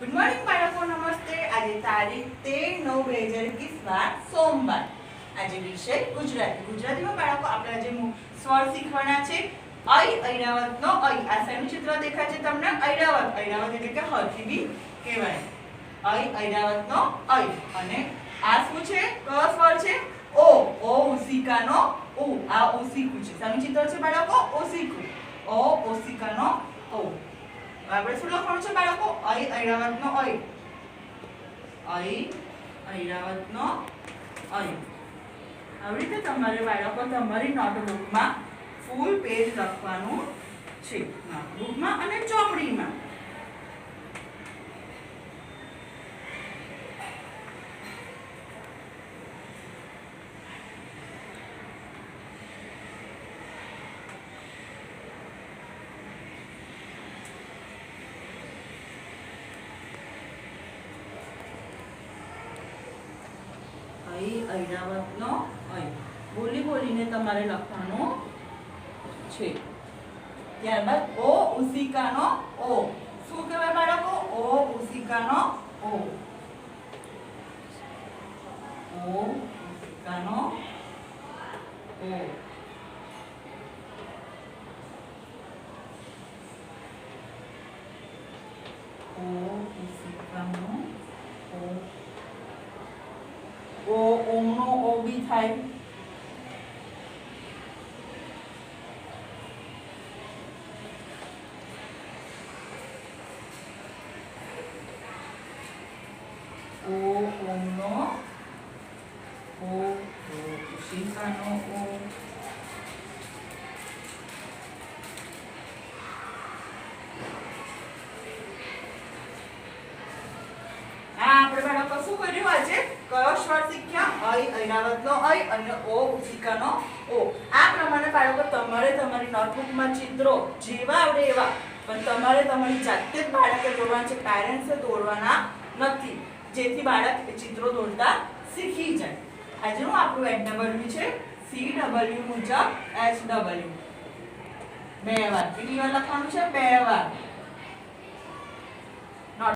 Good morning બાળકો, નમસ્તે. આજે તારીખ 13/9/2021 વાર સોમવાર. આજે વિષય ગુજરાતી. ગુજરાતીમાં બાળકો આપણે આજે સ્વર શીખવાના છે. ઐરાવતનો ઐ. આ શેનું ચિત્ર દેખાય છે તમને? ઐરાવત. ઐરાવત એટલે કે હથેળી કહેવાય. ઐરાવતનો ઐ. અને આ શું છે? કયો સ્વર છે? ઓ. ઓ ઉસિકાનો ઉ. આ ઉસિકુ છે. શેનું ચિત્ર છે બાળકો? ઉસિકુ. ઓ ઉસિકાનો ઓ. આપણે શું લખવાનું છે બાળકો? ઐરાવતનો ઐ. ઐરાવતનો ઐ. આવી રીતે તમારે બાળકો તમારી નોટબુકમાં ફૂલ પેજ લખવાનું છે, નોટબુકમાં અને ચોપડીમાં. ઐરાવતનો ઐ. બોલી બોલીને તમારે લખવાનું છે. ત્યારબાદ ઓ ઉસિકાનો ઓ. શું કહેવાય બાળકો? ઓ ઉસિકાનો ઓ. ઓ ઉસિકાનો ઓ. ઓ ઉસિકાનો ઓ. ઓ ઓમનો ઓ બી થાય. ઓ ઓમનો ઓ. ઉસિકાનો ઓ. આપણે બાળકો શું કર્યું આજે? કયો સ્વર શીખ્યા? ઐરાવતનો ઐ અને ઓ ઉસિકાનો ઓ. આ પ્રમાણે બાળકો તમારે તમારી નોટબુકમાં ચિત્રો જેવા આવડે એવા, પણ તમારે તમારી જાતે જ બાળકે દોરવાના છે. પેરેન્ટ્સે દોરવાના નથી, જેથી બાળક એ ચિત્રો દોરતા શીખી જાય. આજનું આપણું NW છે CW મુજબ HW. 2 વાર. કેટલી વાર લખવાનું છે? 2 વાર.